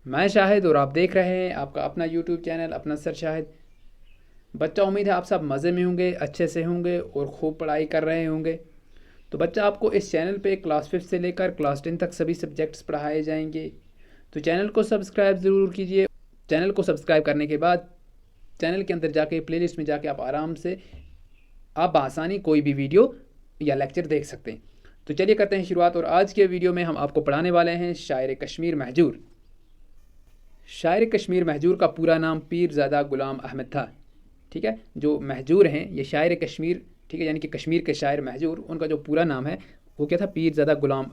میں شاہد اور آپ دیکھ رہے ہیں آپ کا اپنا یوٹیوب چینل اپنا سر شاہد بچہ۔ امید ہے آپ سب مزے میں ہوں گے، اچھے سے ہوں گے اور خوب پڑھائی کر رہے ہوں گے۔ تو بچہ آپ کو اس چینل پہ کلاس 5 سے لے کر کلاس 10 تک سبھی سبجیکٹس پڑھائے جائیں گے، تو چینل کو سبسکرائب ضرور کیجیے۔ چینل کو سبسکرائب کرنے کے بعد چینل کے اندر جا کے پلے لسٹ میں جا کے آپ آرام سے آپ بآسانی کوئی بھی ویڈیو یا لیکچر دیکھ سکتے ہیں۔ تو چلیے کرتے ہیں شروعات، اور آج کے ویڈیو میں ہم آپ کو پڑھانے والے ہیں شاعر کشمیر مہجور۔ شاعر کشمیر مہجور کا پورا نام پیر زادہ غلام احمد تھا، ٹھیک ہے۔ جو مہجور ہیں یہ شاعر کشمیر، ٹھیک ہے، یعنی کہ کشمیر کے شاعر مہجور، ان کا جو پورا نام ہے وہ کیا تھا؟ پیر زادہ غلام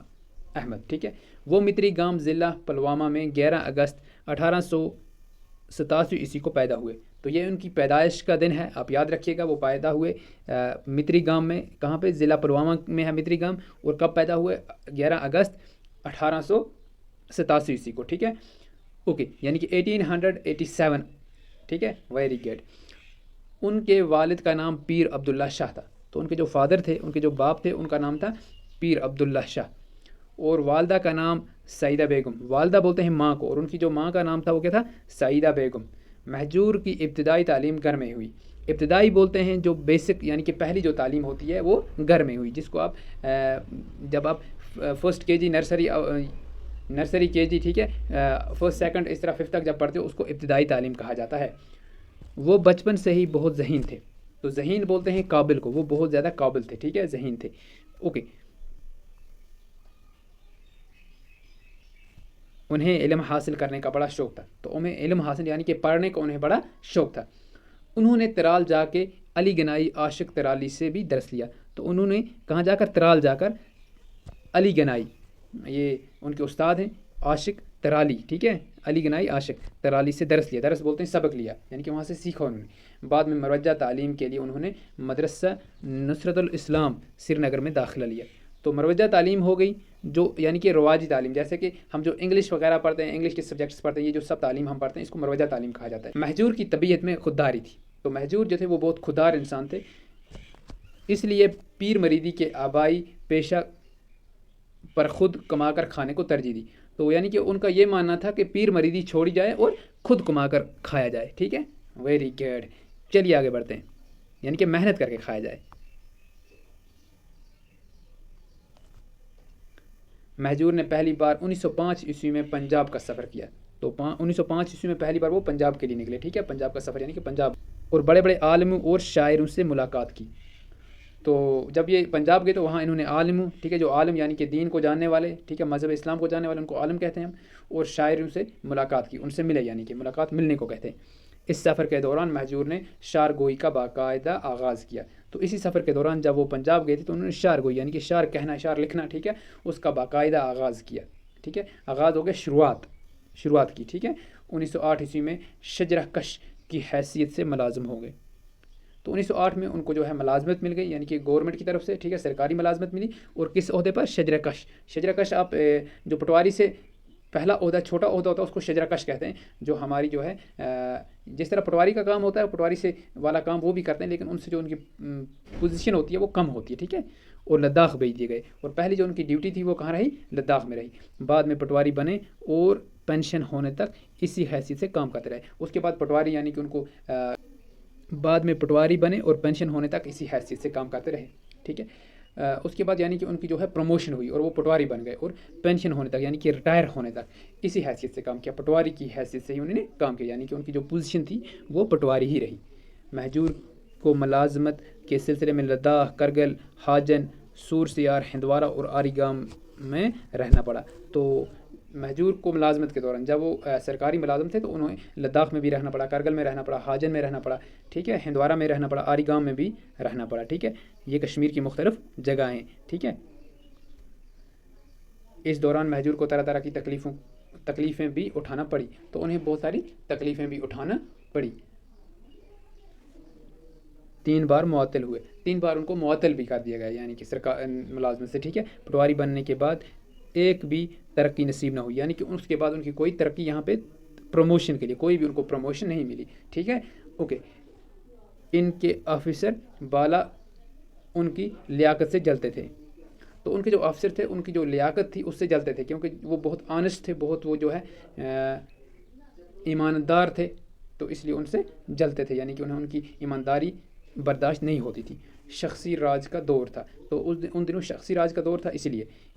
احمد، ٹھیک ہے۔ وہ متری گام ضلع پلوامہ میں 11 اگست 1887 عیسوی کو پیدا ہوئے۔ تو یہ ان کی پیدائش کا دن ہے، آپ یاد رکھیے گا۔ وہ پیدا ہوئے متری گام میں، کہاں پہ؟ ضلع پلوامہ میں ہے متری گام، اور کب پیدا ہوئے؟ 11 اگست 1887 عیسوی کو، ٹھیک ہے، اوکے، یعنی کہ 1887، ٹھیک ہے، ویری گڈ۔ ان کے والد کا نام پیر عبداللہ شاہ تھا۔ تو ان کے جو فادر تھے، ان کے جو باپ تھے، ان کا نام تھا پیر عبداللہ شاہ، اور والدہ کا نام سعیدہ بیگم۔ والدہ بولتے ہیں ماں کو، اور ان کی جو ماں کا نام تھا وہ کیا تھا؟ سعیدہ بیگم۔ مہجور کی ابتدائی تعلیم گھر میں ہوئی۔ ابتدائی بولتے ہیں جو بیسک، یعنی کہ پہلی جو تعلیم ہوتی ہے وہ گھر میں ہوئی، جس کو آپ جب آپ فرسٹ کے جی نرسری کے جی، ٹھیک ہے، فرسٹ سیکنڈ اس طرح 5 تک جب پڑھتے ہو اس کو ابتدائی تعلیم کہا جاتا ہے۔ وہ بچپن سے ہی بہت ذہین تھے۔ تو ذہین بولتے ہیں قابل کو، وہ بہت زیادہ قابل تھے، ٹھیک ہے، ذہین تھے، اوکے۔ انہیں علم حاصل کرنے کا بڑا شوق تھا۔ تو انہیں علم حاصل یعنی کہ پڑھنے کا انہیں بڑا شوق تھا۔ انہوں نے ترال جا کے علی گنائی عاشق ترالی سے بھی درس لیا۔ تو انہوں نے کہاں جا کر؟ ترال جا کر علی گنائی، یہ ان کے استاد ہیں عاشق ترالی، ٹھیک ہے، علی گنائی عاشق ترالی سے درس لیا۔ درس بولتے ہیں سبق لیا، یعنی کہ وہاں سے سیکھا انہوں نے۔ بعد میں مروجہ تعلیم کے لیے انہوں نے مدرسہ نصرت الاسلام سری نگر میں داخلہ لیا۔ تو مروجہ تعلیم ہو گئی جو یعنی کہ رواجی تعلیم، جیسے کہ ہم جو انگلش وغیرہ پڑھتے ہیں، انگلش کے سبجیکٹس پڑھتے ہیں، یہ جو سب تعلیم ہم پڑھتے ہیں اس کو مروجہ تعلیم کہا جاتا ہے۔ مہجور کی طبیعت میں خودداری تھی۔ تو مہجور جو تھے وہ بہت خوددار انسان تھے، اس لیے پیر مریدی کے آبائی پیشہ پر خود کما کر کھانے کو ترجیح دی۔ تو یعنی کہ ان کا یہ ماننا تھا کہ پیر مریدی چھوڑی جائے اور خود کما کر کھایا جائے، ٹھیک ہے، ویری گڈ۔ چلیے آگے بڑھتے ہیں، یعنی کہ محنت کر کے کھایا جائے۔ مہجور نے پہلی بار 1905 عیسوی میں پنجاب کا سفر کیا۔ تو 1905 عیسوی میں پہلی بار وہ پنجاب کے لیے نکلے، ٹھیک ہے، پنجاب کا سفر یعنی کہ پنجاب، اور بڑے بڑے عالموں اور شاعروں سے ملاقات کی۔ تو جب یہ پنجاب گئے تو وہاں انہوں نے عالموں، ٹھیک ہے، جو عالم یعنی کہ دین کو جاننے والے، ٹھیک ہے، مذہب اسلام کو جاننے والے، ان کو عالم کہتے ہیں ہم، اور شاعروں سے ملاقات کی، ان سے ملے، یعنی کہ ملاقات ملنے کو کہتے ہیں۔ اس سفر کے دوران مہجور نے شعر گوئی کا باقاعدہ آغاز کیا۔ تو اسی سفر کے دوران جب وہ پنجاب گئے تھے تو انہوں نے شعر گوئی یعنی کہ شعر کہنا، شعر لکھنا، ٹھیک ہے، اس کا باقاعدہ آغاز کیا، ٹھیک ہے، آغاز ہو گیا، شروعات کی، ٹھیک ہے۔ 1908 عیسوی میں شجرہ کش کی حیثیت سے ملازم ہو گئے۔ تو 1908 میں ان کو جو ہے ملازمت مل گئی، یعنی کہ گورنمنٹ کی طرف سے، ٹھیک ہے، سرکاری ملازمت ملی، اور کس عہدے پر؟ شجرہ کش۔ شجرہ کش آپ جو پٹواری سے پہلا عہدہ، چھوٹا عہدہ ہوتا ہے اس کو شجرہ کش کہتے ہیں، جو ہماری جو ہے جس طرح پٹواری کا کام ہوتا ہے، پٹواری سے والا کام وہ بھی کرتے ہیں، لیکن ان سے جو ان کی پوزیشن ہوتی ہے وہ کم ہوتی ہے، ٹھیک ہے، اور لداخ بھیج دیے گئے، اور پہلی جو ان کی ڈیوٹی تھی وہ کہاں رہی؟ لداخ میں رہی۔ بعد میں پٹواری بنے اور پینشن ہونے تک اسی حیثیت سے کام کرتے رہے۔ اس کے بعد پٹواری یعنی کہ ان کو بعد میں پٹواری بنے اور پینشن ہونے تک اسی حیثیت سے کام کرتے رہے، ٹھیک ہے۔ اس کے بعد یعنی کہ ان کی جو ہے پروموشن ہوئی اور وہ پٹواری بن گئے، اور پینشن ہونے تک یعنی کہ ریٹائر ہونے تک اسی حیثیت سے کام کیا، پٹواری کی حیثیت سے ہی انہوں نے کام کیا، یعنی کہ ان کی جو پوزیشن تھی وہ پٹواری ہی رہی۔ مہجور کو ملازمت کے سلسلے میں لداخ، کرگل، ہاجن، سور سیار، ہندوارہ اور آری گام میں رہنا پڑا۔ تو مہجور کو ملازمت کے دوران جب وہ سرکاری ملازم تھے تو انہیں لداخ میں بھی رہنا پڑا، کرگل میں رہنا پڑا، ہاجن میں رہنا پڑا، ٹھیک ہے، ہندوارہ میں رہنا پڑا، آری گام میں بھی رہنا پڑا، ٹھیک ہے، یہ کشمیر کی مختلف جگہیں، ٹھیک ہے۔ اس دوران مہجور کو طرح طرح کی تکلیفیں بھی اٹھانا پڑی۔ تو انہیں بہت ساری تکلیفیں بھی اٹھانا پڑی۔ 3 بار معطل ہوئے، 3 بار ان کو معطل بھی کر دیا گیا، یعنی کہ سرکار ملازمت سے، ٹھیک ہے، پٹواری بننے کے بعد ایک بھی ترقی نصیب نہ ہوئی، یعنی کہ اس کے بعد ان کی کوئی ترقی یہاں پہ پروموشن کے لیے کوئی بھی ان کو پروموشن نہیں ملی، ٹھیک ہے، اوکے۔ ان کے آفیسر بالا ان کی لیاقت سے جلتے تھے۔ تو ان کے جو آفیسر تھے ان کی جو لیاقت تھی اس سے جلتے تھے، کیونکہ وہ بہت آنیسٹ تھے، بہت وہ جو ہے ایماندار تھے تو اس لیے ان سے جلتے تھے، یعنی کہ انہیں ان کی ایمانداری برداشت نہیں ہوتی تھی۔ شخصی راج کا دور تھا، تو ان دنوں شخصی راج کا دور تھا،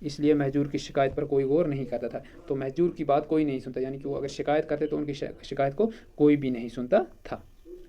اس لیے مہجور کی شکایت پر کوئی غور نہیں کرتا تھا، تو مہجور کی بات کوئی نہیں سنتا، یعنی کہ وہ اگر شکایت کرتے تو ان کی شکایت کو کوئی بھی نہیں سنتا تھا،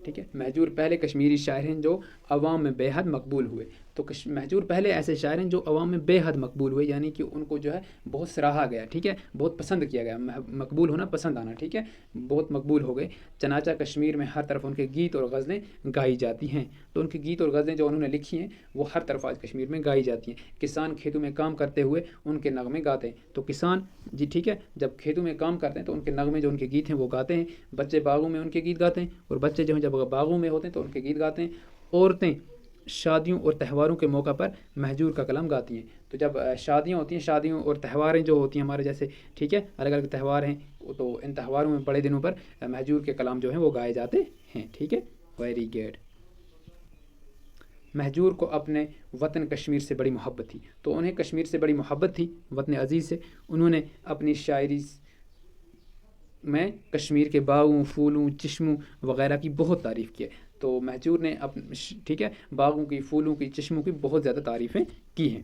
ٹھیک ہے۔ مہجور پہلے کشمیری شاعر ہیں جو عوام میں بے حد مقبول ہوئے، تو مہجور پہلے ایسے شاعر ہیں جو عوام میں بے حد مقبول ہوئے، یعنی کہ ان کو جو ہے بہت سراہا گیا، ٹھیک ہے، بہت پسند کیا گیا، مقبول ہونا، پسند آنا، ٹھیک ہے، بہت مقبول ہو گئے۔ چنانچہ کشمیر میں ہر طرف ان کے گیت اور غزلیں گائی جاتی ہیں، تو ان کے گیت اور غزلیں جو انہوں نے لکھی ہیں وہ ہر طرف آج کشمیر میں گائی جاتی ہیں۔ کسان کھیتوں میں کام کرتے ہوئے ان کے نغمے گاتے ہیں، تو کسان جی ٹھیک ہے جب کھیتوں میں کام کرتے ہیں تو ان کے نغمے جو ان کے گیت ہیں وہ گاتے ہیں۔ بچے باغوں میں ان کے گیت گاتے ہیں، اور بچے جو ہیں جب باغوں میں ہوتے ہیں تو ان کے گیت گاتے ہیں۔ عورتیں شادیوں اور تہواروں کے موقع پر مہجور کا کلام گاتی ہیں، تو جب شادیاں ہوتی ہیں، شادیوں اور تہواریں جو ہوتی ہیں ہمارے جیسے، ٹھیک ہے، الگ الگ تہوار ہیں، تو ان تہواروں میں بڑے دنوں پر مہجور کے کلام جو ہیں وہ گائے جاتے ہیں، ٹھیک ہے، ویری گڈ۔ مہجور کو اپنے وطن کشمیر سے بڑی محبت تھی، تو انہیں کشمیر سے بڑی محبت تھی، وطن عزیز سے۔ انہوں نے اپنی شاعری میں کشمیر کے باغوں، پھولوں، چشموں وغیرہ کی بہت تعریف کی ہے، تو مہجور نے ٹھیک ہے باغوں کی، پھولوں کی، چشموں کی بہت زیادہ تعریفیں کی ہیں۔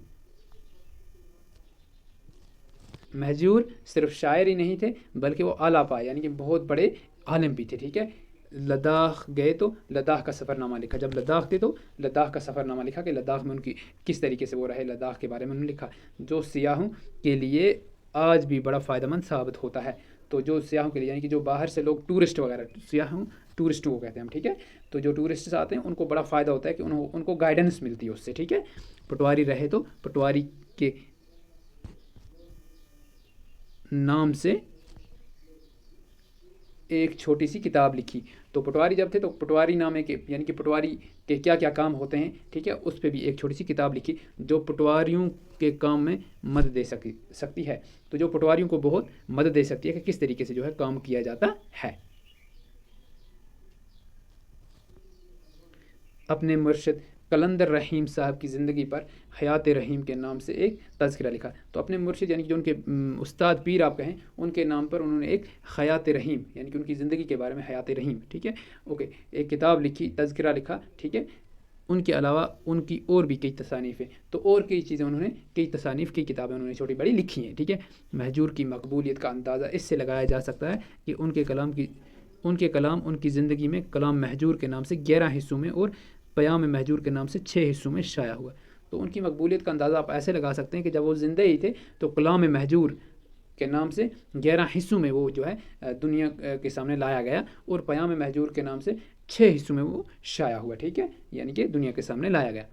مہجور صرف شاعر ہی نہیں تھے بلکہ وہ اعلیٰ پائے، یعنی کہ بہت بڑے عالم بھی تھے، ٹھیک ہے۔ لداخ گئے تو لداخ کا سفر نامہ لکھا، جب لداخ تھے تو لداخ کا سفر نامہ لکھا کہ لداخ میں ان کی کس طریقے سے وہ رہے، لداخ کے بارے میں انہوں نے لکھا، جو سیاحوں کے لیے آج بھی بڑا فائدہ مند ثابت ہوتا ہے۔ تو جو سیاحوں کے لیے، یعنی کہ جو باہر سے لوگ ٹورسٹ وغیرہ، سیاحوں ٹورسٹوں کو کہتے ہیں ہم، ٹھیک ہے، تو جو ٹورسٹس آتے ہیں ان کو بڑا فائدہ ہوتا ہے کہ ان کو گائیڈنس ملتی ہے اس سے، ٹھیک ہے۔ پٹواری رہے تو پٹواری کے نام سے ایک چھوٹی سی کتاب لکھی، تو پٹواری جب تھے تو پٹواری نامے کے، یعنی کہ پٹواری کے کیا کیا کام ہوتے ہیں، ٹھیک ہے، اس پہ بھی ایک چھوٹی سی کتاب لکھی جو پٹواریوں کے کام میں مدد دے سکتی ہے، تو جو پٹواریوں کو بہت مدد دے سکتی ہے کہ کس طریقے سے جو ہے کام کیا جاتا ہے۔ اپنے مرشد قلندر رحیم صاحب کی زندگی پر حیات رحیم کے نام سے ایک تذکرہ لکھا، تو اپنے مرشد یعنی کہ جو ان کے استاد پیر آپ کہیں ان کے نام پر انہوں نے ایک حیات رحیم، یعنی کہ ان کی زندگی کے بارے میں حیات رحیم، ٹھیک ہے، اوکے، ایک کتاب لکھی، تذکرہ لکھا، ٹھیک ہے۔ ان کے علاوہ ان کی اور بھی کئی تصانیف ہیں، تو اور کئی چیزیں انہوں نے، کئی تصانیف، کئی کتابیں انہوں نے چھوٹی بڑی لکھی ہیں، ٹھیک ہے۔ مہجور کی مقبولیت کا اندازہ اس سے لگایا جا سکتا ہے کہ ان کے کلام ان کی زندگی میں کلام مہجور کے نام سے 11 حصوں میں اور پیام مہجور کے نام سے 6 حصوں میں شائع ہوا، تو ان کی مقبولیت کا اندازہ آپ ایسے لگا سکتے ہیں کہ جب وہ زندہ ہی تھے تو کلام مہجور کے نام سے 11 حصوں میں وہ جو ہے دنیا کے سامنے لایا گیا، اور پیام مہجور کے نام سے 6 حصوں میں وہ شائع ہوا، ٹھیک ہے، یعنی کہ دنیا کے سامنے لایا گیا۔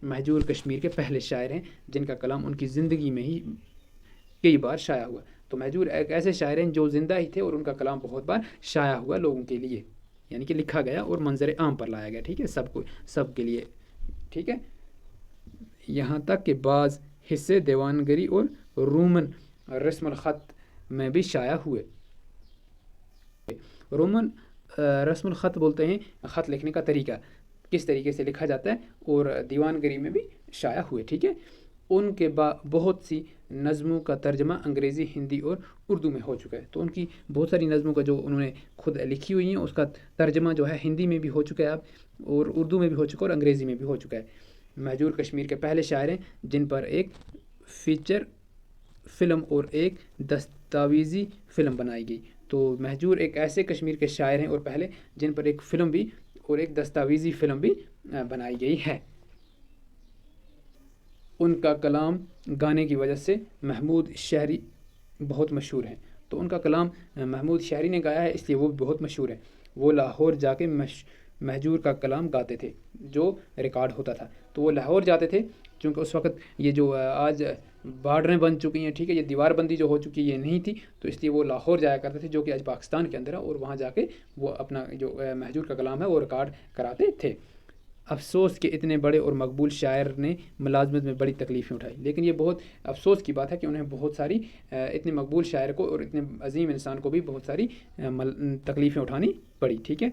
مہجور کشمیر کے پہلے شاعر ہیں جن کا کلام ان کی زندگی میں ہی کئی بار شائع ہوا، تو مہجور ایک ایسے شاعر ہیں جو زندہ ہی تھے اور ان کا کلام بہت بار شائع ہوا لوگوں کے لیے، یعنی کہ لکھا گیا اور منظر عام پر لایا گیا، ٹھیک ہے، سب کے لیے، ٹھیک ہے۔ یہاں تک کہ بعض حصے دیوانگری اور رومن رسم الخط میں بھی شائع ہوئے۔ رومن رسم الخط بولتے ہیں خط لکھنے کا طریقہ، کس طریقے سے لکھا جاتا ہے، اور دیوانگری میں بھی شائع ہوئے، ٹھیک ہے۔ ان کے بہت سی نظموں کا ترجمہ انگریزی، ہندی اور اردو میں ہو چکا ہے، تو ان کی بہت ساری نظموں کا جو انہوں نے خود لکھی ہوئی ہیں اس کا ترجمہ جو ہے ہندی میں بھی ہو چکا ہے اب، اور اردو میں بھی ہو چکا ہے اور انگریزی میں بھی ہو چکا ہے۔ مہجور کشمیر کے پہلے شاعر ہیں جن پر ایک فیچر فلم اور ایک دستاویزی فلم بنائی گئی، تو مہجور ایک ایسے کشمیر کے شاعر ہیں اور پہلے جن پر ایک فلم بھی اور ایک دستاویزی فلم بھی بنائی گئی ہے۔ ان کا کلام گانے کی وجہ سے محمود شہری بہت مشہور ہیں، تو ان کا کلام محمود شہری نے گایا ہے اس لیے وہ بہت مشہور ہے۔ وہ لاہور جا کے مہجور کا کلام گاتے تھے جو ریکارڈ ہوتا تھا، تو وہ لاہور جاتے تھے چونکہ اس وقت یہ جو آج بارڈریں بن چکی ہیں، ٹھیک ہے، یہ دیوار بندی جو ہو چکی ہے یہ نہیں تھی، تو اس لیے وہ لاہور جایا کرتے تھے جو کہ آج پاکستان کے اندر ہے، اور وہاں جا کے وہ اپنا جو مہجور کا کلام ہے وہ ریکارڈ کراتے تھے۔ افسوس کہ اتنے بڑے اور مقبول شاعر نے ملازمت میں بڑی تکلیفیں اٹھائی، لیکن یہ بہت افسوس کی بات ہے کہ انہیں بہت ساری اتنے مقبول شاعر کو اور اتنے عظیم انسان کو بھی بہت ساری تکلیفیں اٹھانی پڑی، ٹھیک ہے،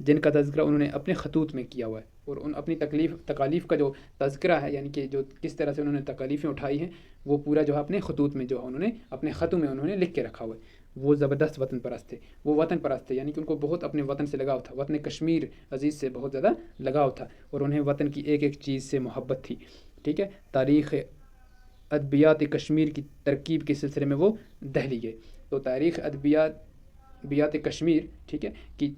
جن کا تذکرہ انہوں نے اپنے خطوط میں کیا ہوا ہے، اور ان اپنی تکالیف کا جو تذکرہ ہے، یعنی کہ جو کس طرح سے انہوں نے تکالیفیں اٹھائی ہیں وہ پورا جو ہے اپنے خطوط میں جو انہوں نے اپنے خطوں میں انہوں نے لکھ کے رکھا ہوا ہے۔ وہ زبردست وطن پرست تھے، وہ وطن پرست تھے، یعنی کہ ان کو بہت اپنے وطن سے لگاؤ تھا، وطن کشمیر عزیز سے بہت زیادہ لگاؤ تھا، اور انہیں وطن کی ایک ایک چیز سے محبت تھی، ٹھیک ہے۔ تاریخ ادبیات کشمیر کی ترکیب کے سلسلے میں وہ دہلی گئے، تو تاریخ ادبیات کشمیر، ٹھیک ہے، کی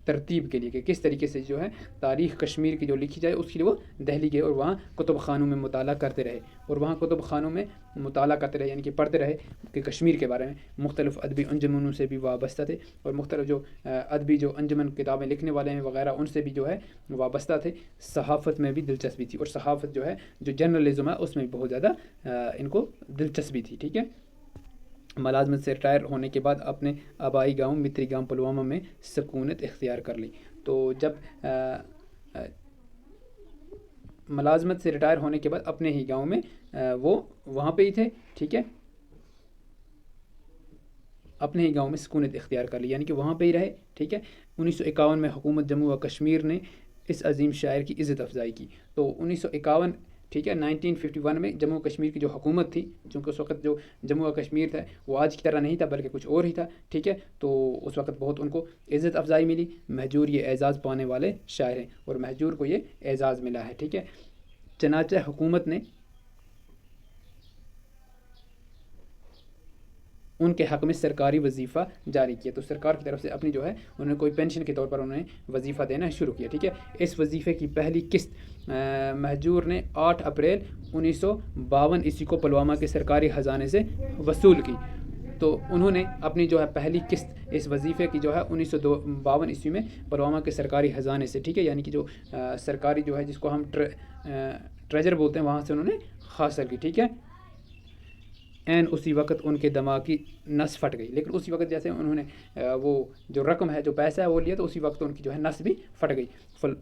ترتیب کے لیے کہ کس طریقے سے جو ہے تاریخ کشمیر کی جو لکھی جائے اس کے لیے وہ دہلی گئے، اور وہاں کتب خانوں میں مطالعہ کرتے رہے، اور وہاں کتب خانوں میں مطالعہ کرتے رہے، یعنی کہ پڑھتے رہے کہ کشمیر کے بارے میں، مختلف ادبی انجمنوں سے بھی وابستہ تھے، اور مختلف جو ادبی جو انجمن کتابیں لکھنے والے ہیں وغیرہ ان سے بھی جو ہے وابستہ تھے۔ صحافت میں بھی دلچسپی تھی، اور صحافت جو ہے جو جرنلزم ہے اس میں بھی بہت زیادہ ان کو دلچسپی تھی، ٹھیک ہے۔ ملازمت سے ریٹائر ہونے کے بعد اپنے آبائی گاؤں متری گام پلوامہ میں سکونت اختیار کر لی، تو جب ملازمت سے ریٹائر ہونے کے بعد اپنے ہی گاؤں میں وہ وہاں پہ ہی تھے، ٹھیک ہے، اپنے ہی گاؤں میں سکونت اختیار کر لی، یعنی کہ وہاں پہ ہی رہے، ٹھیک ہے۔ 1951 میں حکومت جموں و کشمیر نے اس عظیم شاعر کی عزت افزائی کی، تو 1951، ٹھیک ہے، 1951 میں جموں و کشمیر کی جو حکومت تھی، چونکہ اس وقت جو جموں و کشمیر تھا وہ آج کی طرح نہیں تھا بلکہ کچھ اور ہی تھا، ٹھیک ہے، تو اس وقت بہت ان کو عزت افزائی ملی۔ مہجور یہ اعزاز پانے والے شاعر ہیں، اور مہجور کو یہ اعزاز ملا ہے، ٹھیک ہے۔ چنانچہ حکومت نے ان کے حق میں سرکاری وظیفہ جاری کیا، تو سرکار کی طرف سے اپنی جو ہے انہوں نے کوئی پینشن کے طور پر انہوں نے وظیفہ دینا شروع کیا، ٹھیک ہے۔ اس وظیفے کی پہلی قسط مہجور نے 8 اپریل 1952 عیسوی کو پلوامہ کے سرکاری خزانے سے وصول کی، تو انہوں نے اپنی جو ہے پہلی قسط اس وظیفے کی جو ہے 1952 عیسوی میں پلوامہ کے سرکاری خزانے سے، ٹھیک ہے، یعنی کہ جو سرکاری جو ہے جس کو ہم ٹریجر بولتے ہیں وہاں سے انہوں نے حاصل کی، ٹھیک ہے۔ اسی وقت ان کے دماغ کی نس پھٹ گئی، لیکن اسی وقت جیسے انہوں نے وہ جو رقم ہے جو پیسہ ہے وہ لیا، تو اسی وقت ان کی جو ہے نس بھی پھٹ گئی۔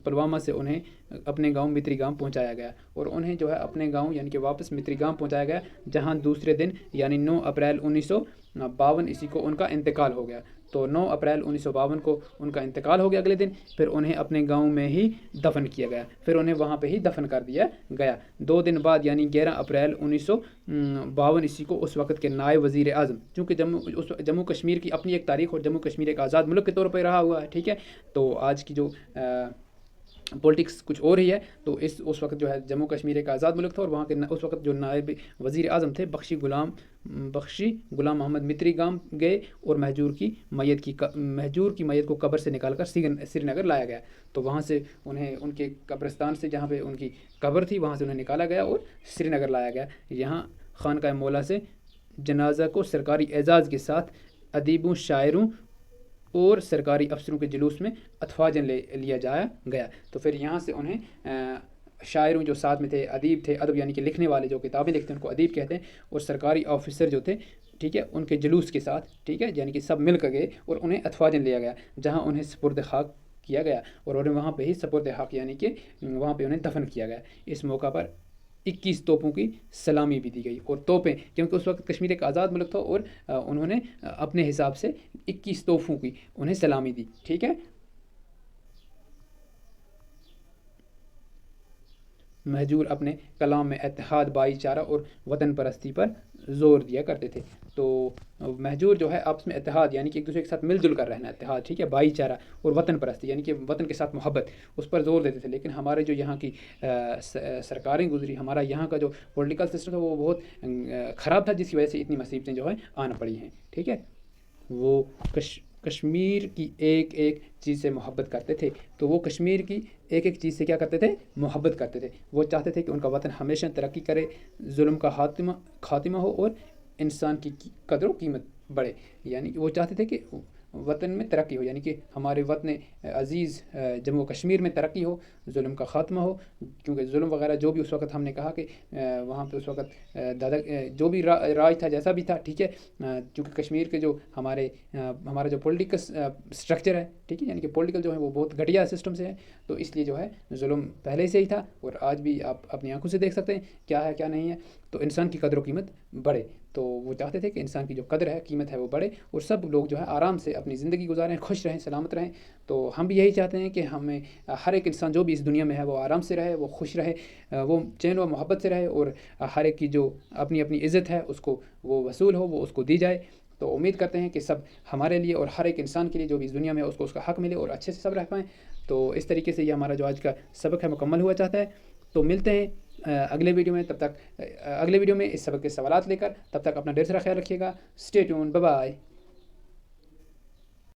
پلوامہ سے انہیں اپنے گاؤں متری گام پہنچایا گیا، اور انہیں جو ہے اپنے گاؤں یعنی کہ واپس متری گام پہنچایا گیا، جہاں دوسرے دن یعنی 9 اپریل 1952 عیسوی کو ان کا انتقال ہو گیا، تو 9 اپریل 1952 کو ان کا انتقال ہو گیا اگلے دن، پھر انہیں اپنے گاؤں میں ہی دفن کیا گیا، پھر انہیں وہاں پہ ہی دفن کر دیا گیا۔ 2 دن بعد یعنی 11 اپریل 1952 عیسوی کو اس وقت کے نائب وزیر اعظم، چونکہ جموں کشمیر کی اپنی ایک تاریخ اور جموں کشمیر ایک آزاد ملک کے طور پہ رہا ہوا ہے، ٹھیک ہے، تو آج کی جو پولیٹکس کچھ اور ہی ہے، تو اس وقت جو ہے جموں کشمیر ایک آزاد ملک تھا، اور وہاں کے اس وقت جو نائب وزیر اعظم تھے بخشی غلام محمد متری گام گئے، اور مہجور کی میت کو قبر سے نکال کر سری نگر لایا گیا، تو وہاں سے انہیں ان کے قبرستان سے جہاں پہ ان کی قبر تھی وہاں سے انہیں نکالا گیا اور سری نگر لایا گیا۔ یہاں خانقاہ مولا سے جنازہ کو سرکاری اعزاز کے ساتھ ادیبوں، شاعروں اور سرکاری افسروں کے جلوس میں افواجن لیا جایا گیا، تو پھر یہاں سے انہیں شاعروں جو ساتھ میں تھے، ادیب تھے، ادب یعنی کہ لکھنے والے جو کتابیں لکھتے ہیں ان کو ادیب کہتے ہیں، اور سرکاری آفیسر جو تھے، ٹھیک ہے، ان کے جلوس کے ساتھ، ٹھیک ہے، یعنی کہ سب مل کر گئے اور انہیں افواجن لیا گیا، جہاں انہیں سپرد خاک کیا گیا، اور انہیں وہاں پہ ہی سپرد خاک یعنی کہ وہاں پہ انہیں دفن کیا گیا۔ اس موقع پر 21 توپوں کی سلامی بھی دی گئی، اور توپیں کیونکہ اس وقت کشمیر ایک آزاد ملک تھا، اور انہوں نے اپنے حساب سے 21 توپوں کی انہیں سلامی دی، ٹھیک ہے۔ مہجور اپنے کلام میں اتحاد، بھائی چارہ اور وطن پرستی پر زور دیا کرتے تھے، تو مہجور جو ہے آپس میں اتحاد یعنی کہ ایک دوسرے کے ساتھ مل جل کر رہنا، اتحاد، ٹھیک ہے، بھائی چارہ اور وطن پرستی یعنی کہ وطن کے ساتھ محبت، اس پر زور دیتے تھے۔ لیکن ہمارے جو یہاں کی سرکاریں گزری، ہمارا یہاں کا جو پولیٹیکل سسٹم تھا وہ بہت خراب تھا، جس کی وجہ سے اتنی مصیبتیں جو ہے آنا پڑی ہیں، ٹھیک ہے۔ وہ کشمیر کی ایک ایک چیز سے محبت کرتے تھے، تو وہ کشمیر کی ایک ایک چیز سے کیا کرتے تھے؟ محبت کرتے تھے۔ وہ چاہتے تھے کہ ان کا وطن ہمیشہ ترقی کرے، ظلم کا خاتمہ ہو، اور انسان کی قدر و قیمت بڑھے، یعنی کہ وہ چاہتے تھے کہ وطن میں ترقی ہو، یعنی کہ ہمارے وطن عزیز جموں و کشمیر میں ترقی ہو، ظلم کا خاتمہ ہو، کیونکہ ظلم وغیرہ جو بھی اس وقت ہم نے کہا کہ وہاں پہ اس وقت جو بھی راج تھا جیسا بھی تھا، ٹھیک ہے، چونکہ کشمیر کے جو ہمارا جو پولیٹیکل سٹرکچر ہے، ٹھیک ہے، یعنی کہ پولیٹیکل جو ہے وہ بہت گھٹیا سسٹم سے ہے، تو اس لیے جو ہے ظلم پہلے سے ہی تھا، اور آج بھی آپ اپنی آنکھوں سے دیکھ سکتے ہیں کیا ہے کیا نہیں ہے، تو انسان کی قدر و قیمت بڑھے، تو وہ چاہتے تھے کہ انسان کی جو قدر ہے، قیمت ہے، وہ بڑھے، اور سب لوگ جو ہے آرام سے اپنی زندگی گزاریں، خوش رہیں، سلامت رہیں، تو ہم بھی یہی چاہتے ہیں کہ ہمیں ہر ایک انسان جو بھی اس دنیا میں ہے وہ آرام سے رہے، وہ خوش رہے، وہ چین و محبت سے رہے، اور ہر ایک کی جو اپنی اپنی عزت ہے اس کو وہ وصول ہو، وہ اس کو دی جائے، تو امید کرتے ہیں کہ سب ہمارے لیے اور ہر ایک انسان کے لیے جو بھی اس دنیا میں ہے اس کو اس کا حق ملے اور اچھے سے سب رہ پائیں. تو اس طریقے سے یہ ہمارا جو آج کا سبق ہے مکمل ہوا چاہتا ہے. تو ملتے ہیں اگلے ویڈیو میں. تب تک اگلے ویڈیو میں اس سبق کے سوالات لے کر. تب تک اپنا ڈھیر سارا خیال رکھیے گا. Stay tuned. Bye bye.